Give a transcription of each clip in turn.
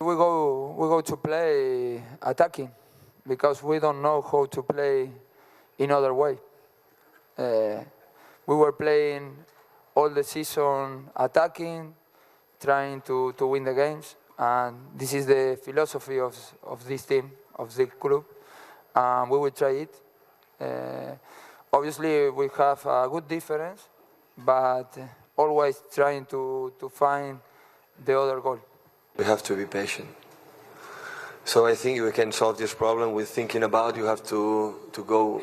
We go to play attacking because we don't know how to play in other way. We were playing all the season attacking, trying to win the games, and this is the philosophy of this team, of the club, and we will try it. Obviously, we have a good difference, but always trying to find the other goal. We have to be patient. So I think we can solve this problem with thinking about. You have to go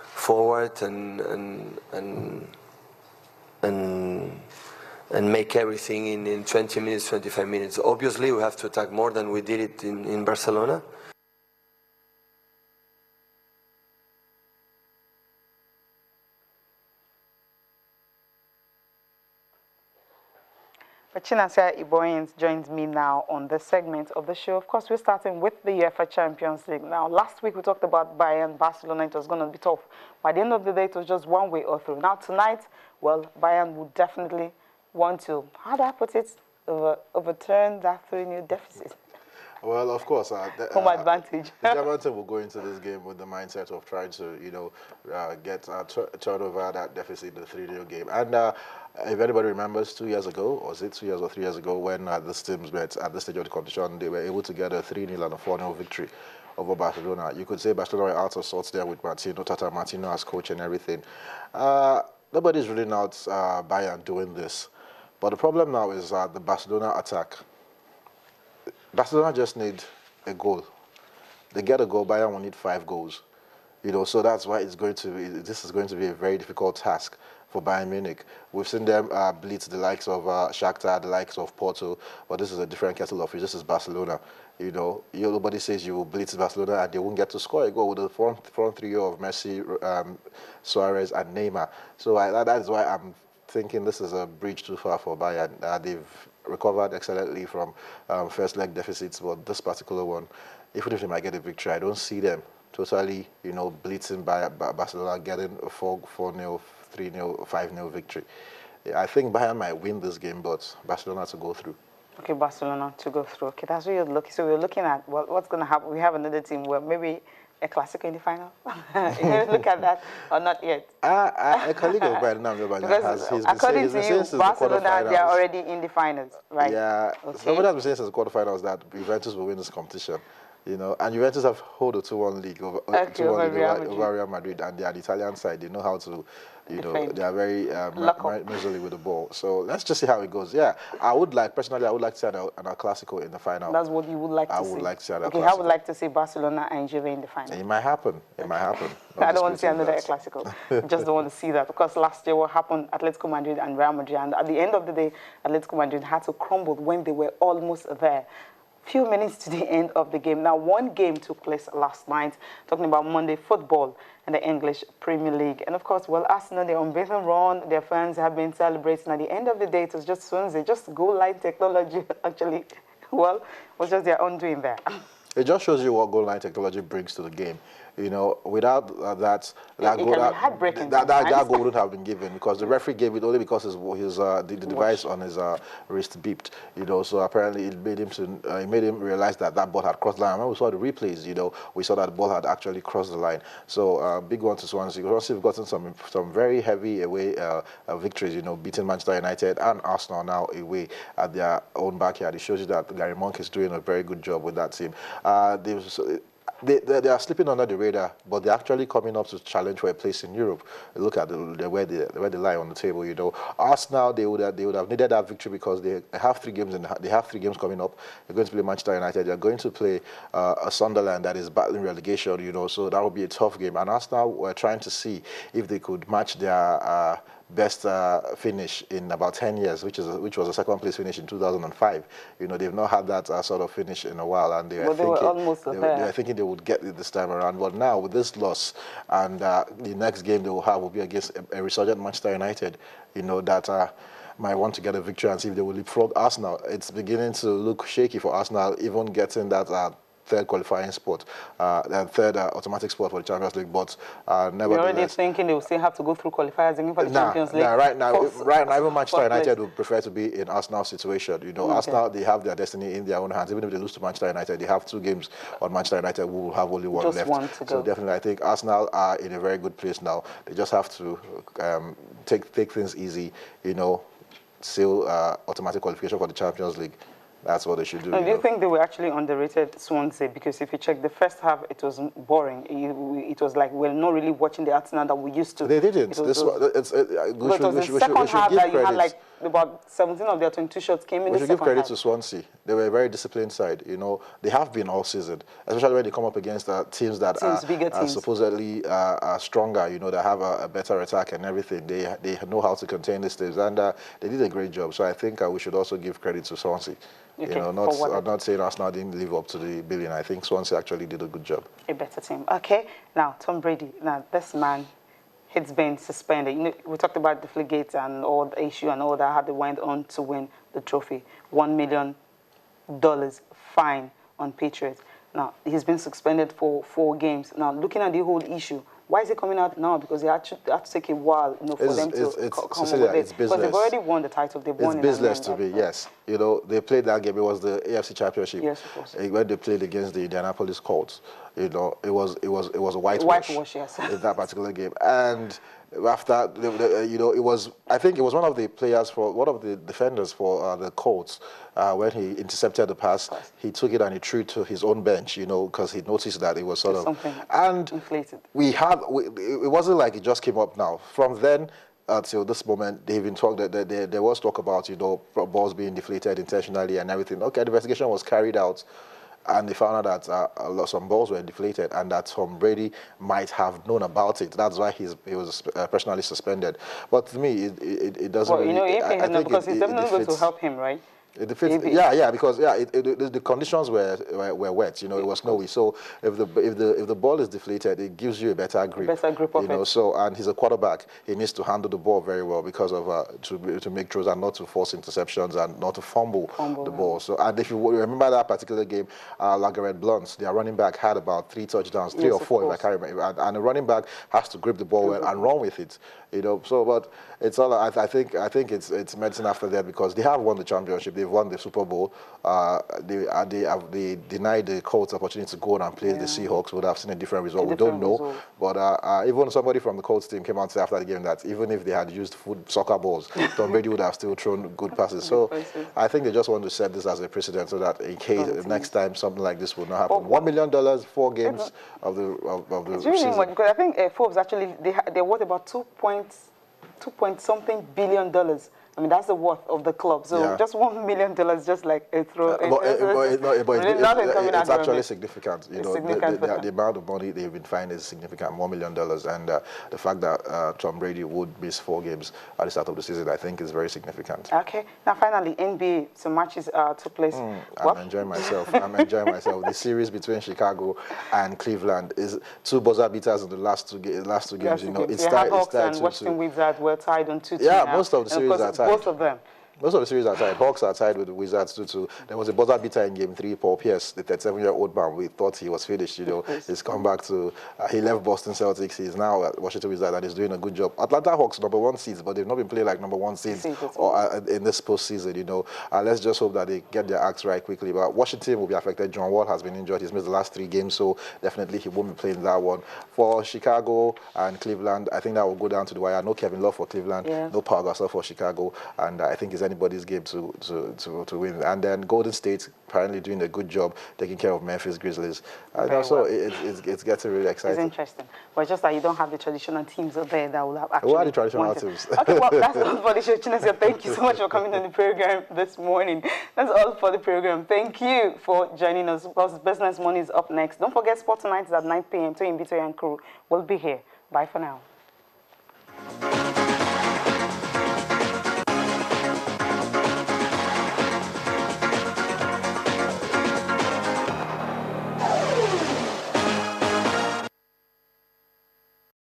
forward and make everything in 20 minutes, 25 minutes. Obviously, we have to attack more than we did it in Barcelona. Chinasa Iboyens joins me now on this segment of the show. Of course, we're starting with the UEFA Champions League. Now, last week we talked about Bayern, Barcelona. It was going to be tough. By the end of the day, it was just one way or through. Now, tonight, well, Bayern would definitely want to, how do I put it, overturn that 3-0 deficit. Well, of course, home advantage. The German team will go into this game with the mindset of trying to, get turn over that deficit, the 3-0 game. And if anybody remembers, 2 years ago, or was it 2 years or 3 years ago, when this teams met at this stage of the competition, they were able to get a 3-0 and a 4-0 victory over Barcelona. You could say Barcelona were out of sorts there with Martino as coach and everything. Nobody's ruling out Bayern doing this. But the problem now is the Barcelona attack. Barcelona just need a goal. They get a goal, Bayern will need 5 goals. So that's why this is going to be a very difficult task for Bayern Munich. We've seen them blitz the likes of Shakhtar, the likes of Porto, but this is a different kettle of fish. This is Barcelona. Nobody says you will blitz Barcelona and they won't get to score a goal with the front trio of Messi, Suarez, and Neymar. So that is why I'm thinking this is a bridge too far for Bayern. They've recovered excellently from first leg deficits, but this particular one, even if they might get a victory, I don't see them totally, blitzing by Barcelona, getting a 4-0, 3-0, 5-0 victory. I think Bayern might win this game, but Barcelona to go through. Okay, Barcelona to go through. Okay, that's what you're looking. So we're looking at what's going to happen. We have another team where maybe a Clasico in the final. You look at that or not yet? A colleague of mine, according to you, Barcelona, they are already in the finals, right? Yeah. Okay. Somebody has been saying since the quarterfinals that Juventus will win this competition. And Juventus have hold a 2-1 league over Real Madrid, and they are the Italian side. They know how to, they are very miserly with the ball. So let's just see how it goes. Yeah, personally, I would like to see an El Clasico in the final. That's what you would like to see? I would like to see an El Clasico. Okay, I would like to see Barcelona and Juve in the final. It might happen. It might happen. I don't want to see another El Clasico. Just don't want to see that. Because last year what happened, Atletico Madrid and Real Madrid, and at the end of the day, Atletico Madrid had to crumble when they were almost there. Few minutes to the end of the game. Now, one game took place last night, talking about Monday football in the English Premier League. And of course, Arsenal, their unbeaten run, their fans have been celebrating. At the end of the day, it was just Swansea, just goal line technology, actually. Well, it was just their own doing there. It just shows you what goal line technology brings to the game. Without that goal wouldn't have been given because the referee gave it only because the device on his wrist beeped. So apparently it made him realize that ball had crossed the line. When we saw the replays, we saw that the ball had actually crossed the line. So big one to Swansea. Swansea have gotten some very heavy away victories. Beating Manchester United and Arsenal now away at their own backyard. It shows you that Gary Monk is doing a very good job with that team. They are slipping under the radar, but they're actually coming up to challenge for a place in Europe. Look at where they lie on the table. Arsenal, they would have needed that victory because they have 3 games and they have 3 games coming up. They're going to play Manchester United. They're going to play a Sunderland that is battling relegation. So that would be a tough game. And Arsenal were trying to see if they could match their best finish in about 10 years, which was a second place finish in 2005. They've not had that sort of finish in a while, and they were thinking they would get it this time around. But now with this loss, and the next game they will have will be against a resurgent Manchester United, that might want to get a victory and see if they will leapfrog Arsenal. It's beginning to look shaky for Arsenal, even getting that third qualifying spot, and third automatic spot for the Champions League. But you're already thinking they will still have to go through qualifiers again for the Champions League. Right now, even Manchester United would prefer to be in Arsenal's situation. You know, Arsenal, they have their destiny in their own hands. Even if they lose to Manchester United, they have 2 games on Manchester United. We will have only one left. One to go. So definitely, I think Arsenal are in a very good place now. They just have to take things easy. You know, still automatic qualification for the Champions League. That's what they should do. Do you think they were actually underrated Swansea? Because if you check the first half, it was boring. It was like we're not really watching the Arsenal that we used to. They didn't. It was the second half that you had like about 17 of their 22 shots came in the second half. We should give credit to Swansea. They were a very disciplined side. You know, they have been all season, especially when they come up against teams that are supposedly stronger. You know, that have a better attack and everything. They know how to contain these teams, and they did a great job. So I think we should also give credit to Swansea. Okay, you know, I'm not saying Arsenal didn't live up to the billion. I think Swansea actually did a good job. A better team. Okay, now Tom Brady. Now this man, he's been suspended. You know, we talked about the Fligate and all the issue and all that, how they went on to win the trophy. $1 million fine on Patriots. Now he's been suspended for 4 games. Now looking at the whole issue, why is it coming out now? Because they had to take a while, you know, for them to come up with it. Because they've already won the title. They've won. It's business to me, yes. You know, they played that game. It was the AFC Championship. Yes, of course. When they played against the Indianapolis Colts, you know, it was a whitewash, yes. in that particular game. And after, you know, I think it was one of the defenders for the Colts, when he intercepted the pass, he took it and he threw it to his own bench, you know, because he noticed that it was sort of inflated. It wasn't like it just came up now. From then until this moment, they've been talking. There was talk about, you know, balls being deflated intentionally and everything. Okay, the investigation was carried out, and they found out that some balls were deflated, and that Tom Brady might have known about it. That's why he was personally suspended. But to me, it doesn't. Well, you know, if he had not, because it's definitely going to help him, right? Because the conditions were wet. You know, it was snowy. So if the ball is deflated, it gives you a better grip. Of you know, so, and he's a quarterback. He needs to handle the ball very well because of to make throws and not to force interceptions and not to fumble the ball. So, and if you remember that particular game, LeGarrette Blount, their running back, had about 3 touchdowns, 3 or 4 if I can't remember. And the running back has to grip the ball well and run with it. You know, so but it's all. I think it's medicine after that, because they have won the championship. They've won the Super Bowl. They denied the Colts opportunity to go on and play the Seahawks. Would have seen a different result. We don't know. But even somebody from the Colts team came out and said after the game that even if they had used soccer balls, Tom Brady would have still thrown good passes. So I think they just want to set this as a precedent so that in case next time something like this will not happen. $1 million, 4 games of the it's really season. much, because I think Forbes actually they're worth about $2 point something billion. I mean, that's the worth of the club. So just $1 million, just like a throw. It's actually significant. You know, the amount of money they've been fined is significant, $1 million. And the fact that Tom Brady would miss 4 games at the start of the season, I think, is very significant. Okay. Now, finally, NBA, some matches took place. I'm enjoying myself. The series between Chicago and Cleveland is 2 buzzer beaters in the last two games. You know, it's tied. And Washington Wizards were tied on 2-2. Yeah, most of the series are tied. Both of them. Most of the series are tied. Hawks are tied with the Wizards 2-2. There was a buzzer beater in Game 3. Paul Pierce, the 37-year-old man, we thought he was finished. You know, he's come back to. He left Boston Celtics. He's now at Washington Wizards and he's doing a good job. Atlanta Hawks #1 seeds, but they've not been playing like #1 seeds in this postseason. You know, let's just hope that they get their acts right quickly. But Washington will be affected. John Wall has been injured. He's missed the last 3 games, so definitely he won't be playing that one. For Chicago and Cleveland, I think that will go down to the wire. No Kevin Love for Cleveland. No Paul Gasol for Chicago, and I think it's anybody's game to win. And then Golden State apparently doing a good job taking care of Memphis Grizzlies. And also it's getting really exciting. It's interesting. But just that you don't have the traditional teams out there that will have actually. Who are the traditional teams? Okay, well, that's all for the show. Chinese, thank you so much for coming on the program this morning. That's all for the program. Thank you for joining us. Because Business Money is up next. Don't forget, Sport Tonight is at 9 p.m. Toyin Bitoy and crew will be here. Bye for now.